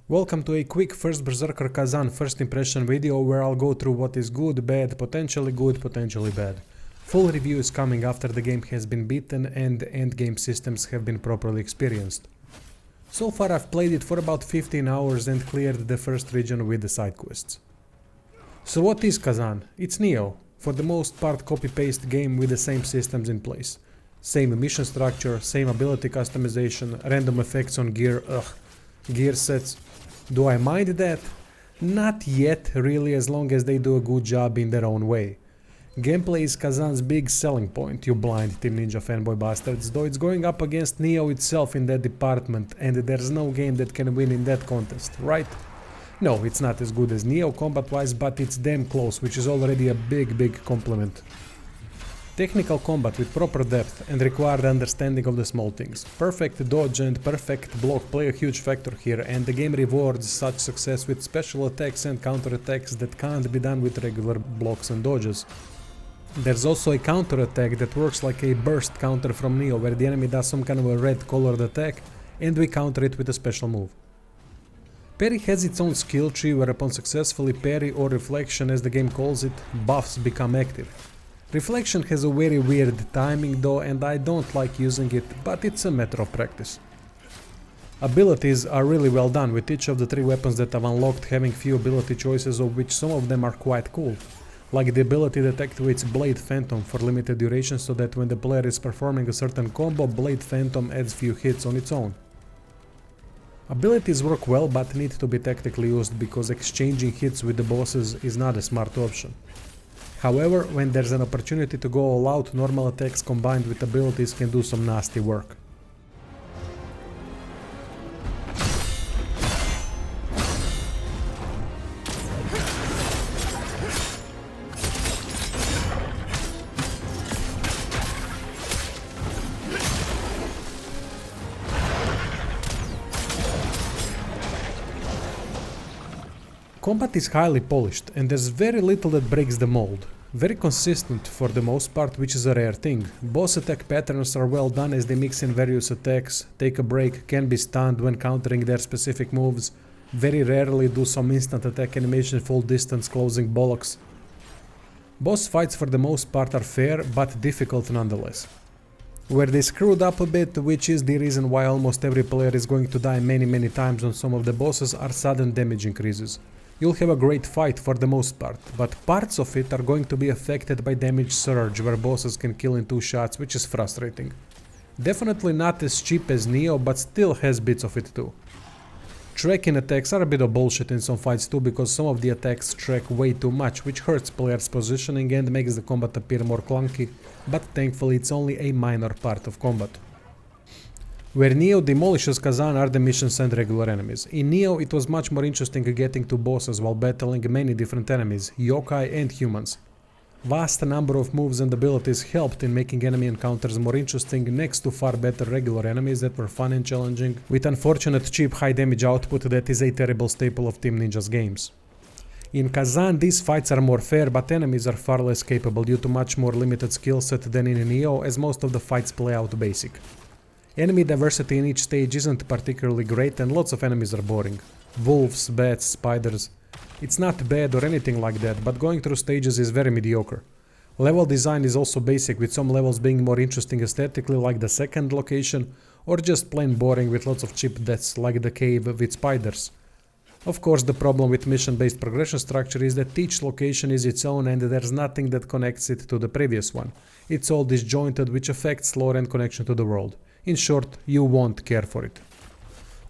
Welcome to a quick first Berserker Khazan first impression video where I'll go through what is good, potentially bad. Full review is coming after the game has been beaten and endgame systems have been properly experienced. So far I've played it for about 15 hours and cleared the first region with the side quests. So what is Khazan? It's Neo, for the most part copy-paste game with the same systems in place. Same mission structure, same ability customization, random effects on gear sets. Do I mind that? Not yet, really, as long as they do a good job in their own way. Gameplay is Khazan's big selling point, you blind Team Ninja fanboy bastards, though it's going up against Neo itself in that department, and there's no game that can win in that contest, right? No, it's not as good as Neo combat-wise, but it's damn close, which is already a big compliment. Technical combat with proper depth and required understanding of the small things. Perfect dodge and perfect block play a huge factor here, and the game rewards such success with special attacks and counter-attacks that can't be done with regular blocks and dodges. There's also a counter-attack that works like a burst counter from Neo, where the enemy does some kind of a red colored attack and we counter it with a special move. Parry has its own skill tree where upon successfully parry or reflection, as the game calls it, buffs become active. Reflection has a very weird timing though, and I don't like using it, but it's a matter of practice. Abilities are really well done, with each of the 3 weapons that I've unlocked having few ability choices, of which some of them are quite cool. Like the ability that activates Blade Phantom for limited duration, so that when the player is performing a certain combo, Blade Phantom adds few hits on its own. Abilities work well but need to be tactically used, because exchanging hits with the bosses is not a smart option. However, when there's an opportunity to go all out, normal attacks combined with abilities can do some nasty work. Combat is highly polished, and there's very little that breaks the mold. Very consistent for the most part, which is a rare thing. Boss attack patterns are well done as they mix in various attacks, take a break, can be stunned when countering their specific moves, very rarely do some instant attack animation full distance closing bollocks. Boss fights for the most part are fair, but difficult nonetheless. Where they screwed up a bit, which is the reason why almost every player is going to die many times on some of the bosses, are sudden damage increases. You'll have a great fight for the most part, but parts of it are going to be affected by damage surge, where bosses can kill in 2 shots, which is frustrating. Definitely not as cheap as Neo, but still has bits of it too. Tracking attacks are a bit of bullshit in some fights too, because some of the attacks track way too much, which hurts players' positioning and makes the combat appear more clunky, but thankfully it's only a minor part of combat. Where Neo demolishes Khazan are the missions and regular enemies. In Neo it was much more interesting getting to bosses while battling many different enemies, yokai and humans. Vast number of moves and abilities helped in making enemy encounters more interesting, next to far better regular enemies that were fun and challenging, with unfortunate cheap high damage output that is a terrible staple of Team Ninja's games. In Khazan these fights are more fair, but enemies are far less capable due to much more limited skill set than in Neo, as most of the fights play out basic. Enemy diversity in each stage isn't particularly great, and lots of enemies are boring. Wolves, bats, spiders. It's not bad or anything like that, but going through stages is very mediocre. Level design is also basic, with some levels being more interesting aesthetically, like the second location, or just plain boring with lots of cheap deaths, like the cave with spiders. Of course, the problem with mission-based progression structure is that each location is its own and there's nothing that connects it to the previous one. It's all disjointed, which affects lore and connection to the world. In short, you won't care for it.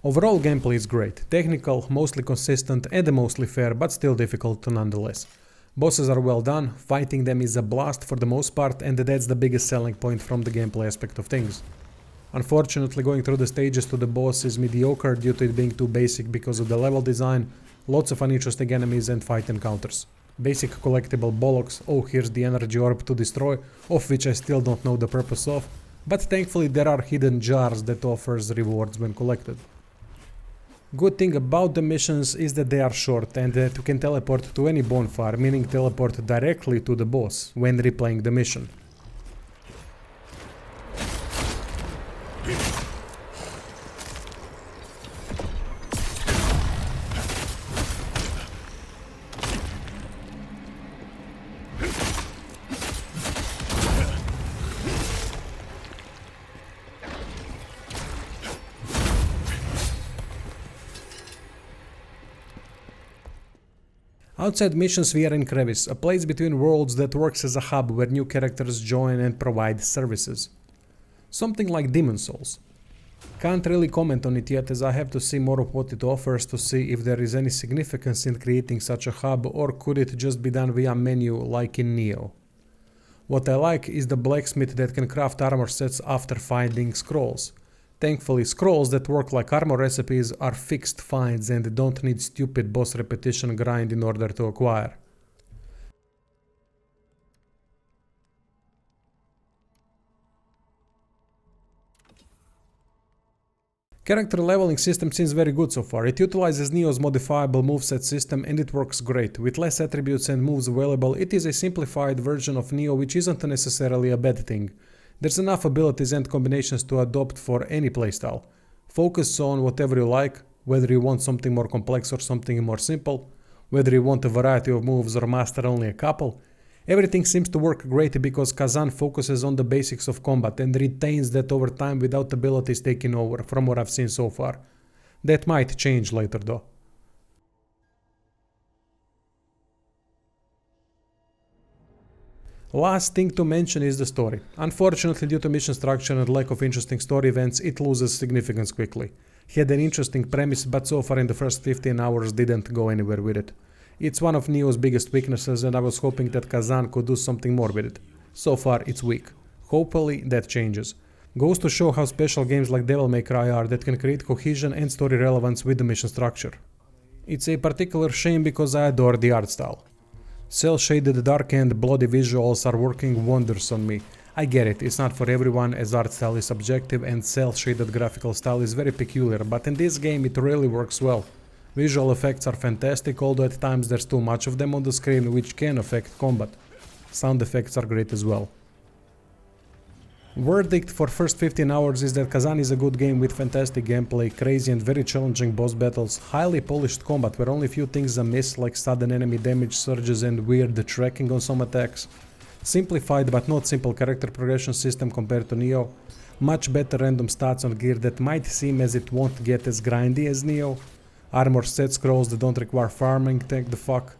Overall gameplay is great, technical, mostly consistent and mostly fair, but still difficult nonetheless. Bosses are well done, fighting them is a blast for the most part, and that's the biggest selling point from the gameplay aspect of things. Unfortunately, going through the stages to the boss is mediocre due to it being too basic because of the level design, lots of uninteresting enemies and fight encounters. Basic collectible bollocks, oh here's the energy orb to destroy, of which I still don't know the purpose of, but thankfully there are hidden jars that offers rewards when collected. Good thing about the missions is that they are short and that you can teleport to any bonfire, meaning teleport directly to the boss when replaying the mission. Outside missions we are in Crevice, a place between worlds that works as a hub where new characters join and provide services. Something like Demon Souls. Can't really comment on it yet as I have to see more of what it offers to see if there is any significance in creating such a hub, or could it just be done via menu like in Neo. What I like is the blacksmith that can craft armor sets after finding scrolls. Thankfully, scrolls that work like armor recipes are fixed finds and don't need stupid boss repetition grind in order to acquire. Character leveling system seems very good so far. It utilizes Neo's modifiable moveset system and it works great. With less attributes and moves available, it is a simplified version of Neo, which isn't necessarily a bad thing. There's enough abilities and combinations to adopt for any playstyle. Focus on whatever you like, whether you want something more complex or something more simple, whether you want a variety of moves or master only a couple. Everything seems to work great because Khazan focuses on the basics of combat and retains that over time without abilities taking over, from what I've seen so far. That might change later though. Last thing to mention is the story. Unfortunately, due to mission structure and lack of interesting story events, it loses significance quickly. Had an interesting premise, but so far in the first 15 hours didn't go anywhere with it. It's one of Neo's biggest weaknesses and I was hoping that Khazan could do something more with it. So far it's weak. Hopefully that changes. Goes to show how special games like Devil May Cry are that can create cohesion and story relevance with the mission structure. It's a particular shame because I adore the art style. Cel-shaded dark and bloody visuals are working wonders on me. I get it, it's not for everyone as art style is subjective and cel-shaded graphical style is very peculiar, but in this game it really works well. Visual effects are fantastic, although at times there's too much of them on the screen, which can affect combat. Sound effects are great as well. Verdict for first 15 hours is that Khazan is a good game with fantastic gameplay, crazy and very challenging boss battles, highly polished combat where only few things amiss like sudden enemy damage surges and weird tracking on some attacks, simplified but not simple character progression system compared to Neo, much better random stats on gear that might seem as it won't get as grindy as Neo, armor set scrolls that don't require farming, thank the fuck,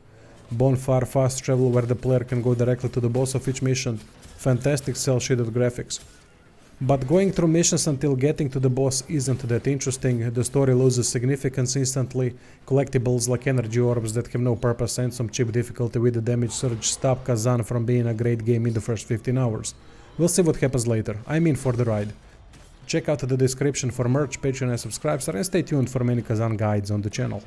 bonfire fast travel where the player can go directly to the boss of each mission, fantastic cel-shaded graphics. But going through missions until getting to the boss isn't that interesting, the story loses significance instantly, collectibles like energy orbs that have no purpose and some cheap difficulty with the damage surge stop Khazan from being a great game in the first 15 hours. We'll see what happens later, I'm in for the ride. Check out the description for merch, Patreon and subscribes, and stay tuned for many Khazan guides on the channel.